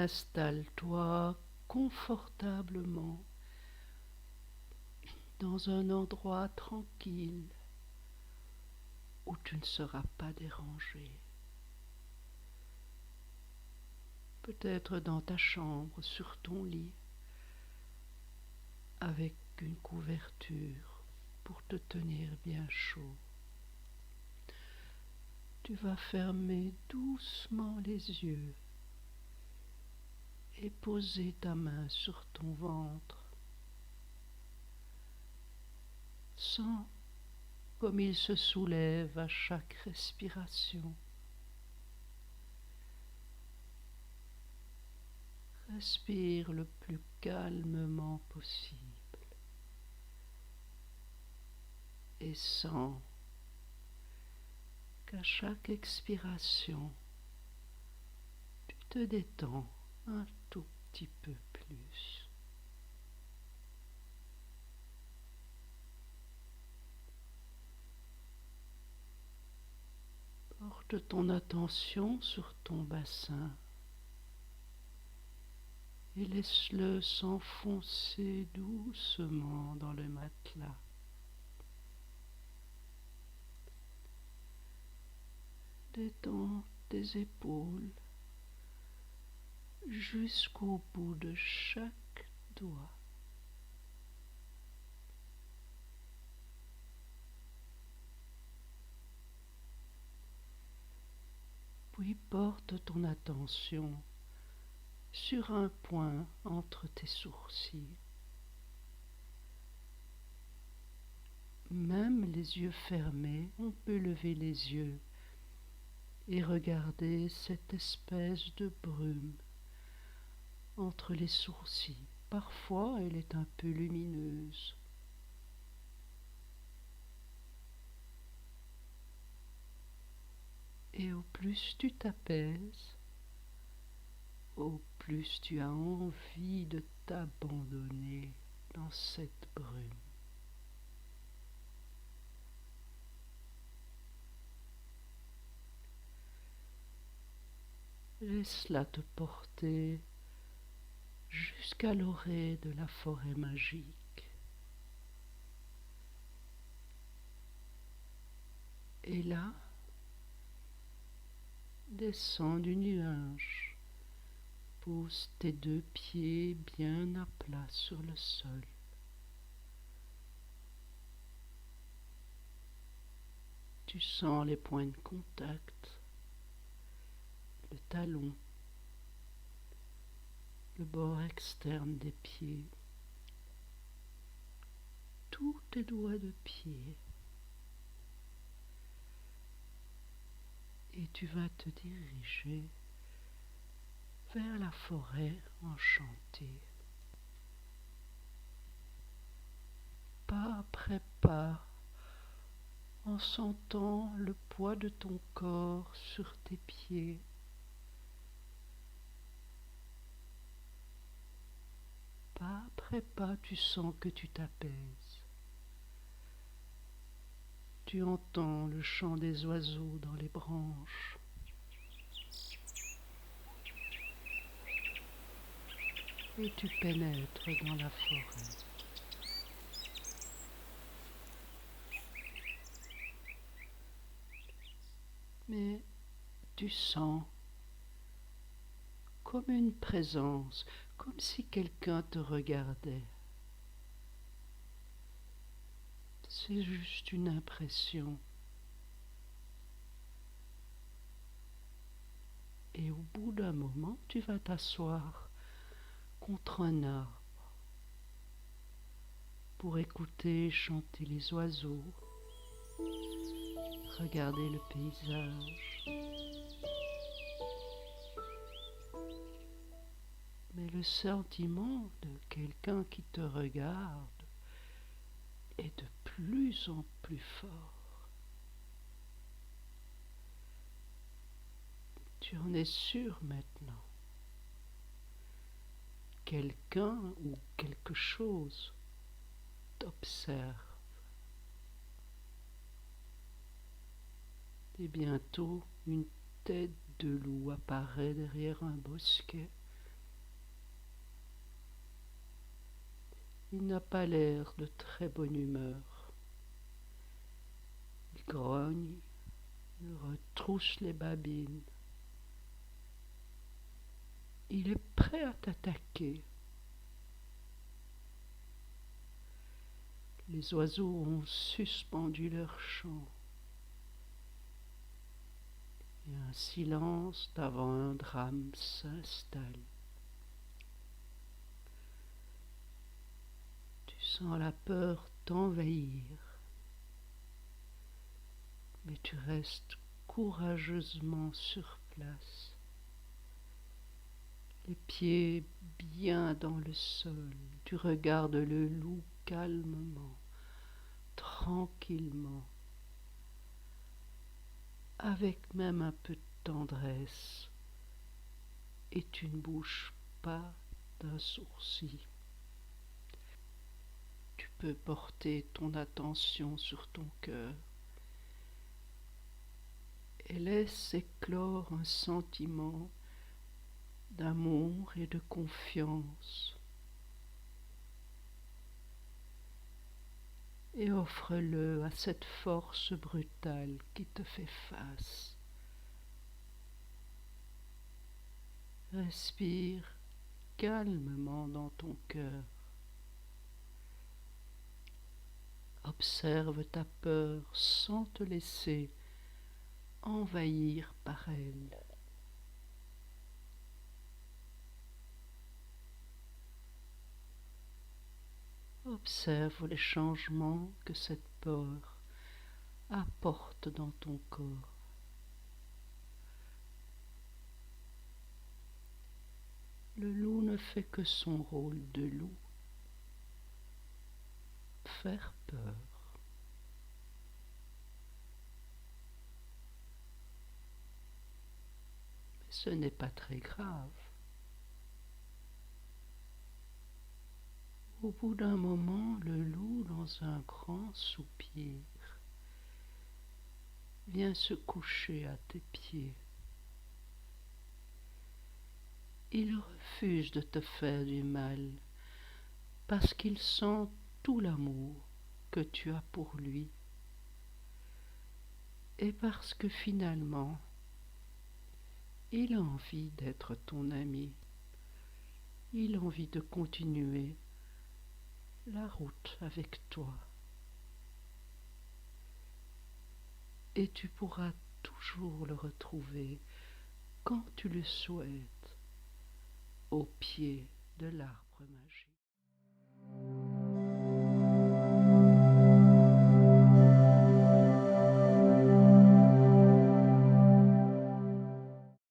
Installe-toi confortablement dans un endroit tranquille où tu ne seras pas dérangé. Peut-être dans ta chambre, sur ton lit, avec une couverture pour te tenir bien chaud. Tu vas fermer doucement les yeux et poser ta main sur ton ventre. Sens comme il se soulève à chaque respiration. Respire le plus calmement possible et sens qu'à chaque expiration, tu te détends un tout petit peu plus. Porte ton attention sur ton bassin et laisse-le s'enfoncer doucement dans le matelas. Détends tes épaules jusqu'au bout de chaque doigt. Puis porte ton attention sur un point entre tes sourcils. Même les yeux fermés, on peut lever les yeux et regarder cette espèce de brume entre les sourcils. Parfois, elle est un peu lumineuse. Et au plus tu t'apaises, au plus tu as envie de t'abandonner dans cette brume. Laisse-la te porter jusqu'à l'orée de la forêt magique. Et là, descends du nuage, pose tes deux pieds bien à plat sur le sol. Tu sens les points de contact, le talon, le bord externe des pieds, tous tes doigts de pied. Et tu vas te diriger vers la forêt enchantée. Pas après pas, en sentant le poids de ton corps sur tes pieds. Pas après pas, tu sens que tu t'apaises. Tu entends le chant des oiseaux dans les branches. Et tu pénètres dans la forêt. Mais tu sens comme une présence, comme si quelqu'un te regardait. C'est juste une impression. Et au bout d'un moment, tu vas t'asseoir contre un arbre pour écouter chanter les oiseaux, regarder le paysage. Mais le sentiment de quelqu'un qui te regarde est de plus en plus fort. Tu en es sûr maintenant. Quelqu'un ou quelque chose t'observe. Et bientôt, une tête de loup apparaît derrière un bosquet Il n'a pas l'air de très bonne humeur. Il grogne, il retrousse les babines. Il est prêt à t'attaquer. Les oiseaux ont suspendu leur chant. Et un silence d'avant un drame s'installe. Tu sens la peur t'envahir, mais tu restes courageusement sur place, les pieds bien dans le sol. Tu regardes le loup calmement, tranquillement, avec même un peu de tendresse, et tu ne bouges pas d'un sourcil. Tu peux porter ton attention sur ton cœur et laisse éclore un sentiment d'amour et de confiance, et offre-le à cette force brutale qui te fait face. Respire calmement dans ton cœur. Observe ta peur sans te laisser envahir par elle. Observe les changements que cette peur apporte dans ton corps. Le loup ne fait que son rôle de loup, faire peur. Mais ce n'est pas très grave. Au bout d'un moment, le loup, dans un grand soupir, vient se coucher à tes pieds. Il refuse de te faire du mal parce qu'il sent tout l'amour que tu as pour lui, et parce que finalement, il a envie d'être ton ami. Il a envie de continuer la route avec toi. Et tu pourras toujours le retrouver quand tu le souhaites au pied de l'arbre magique.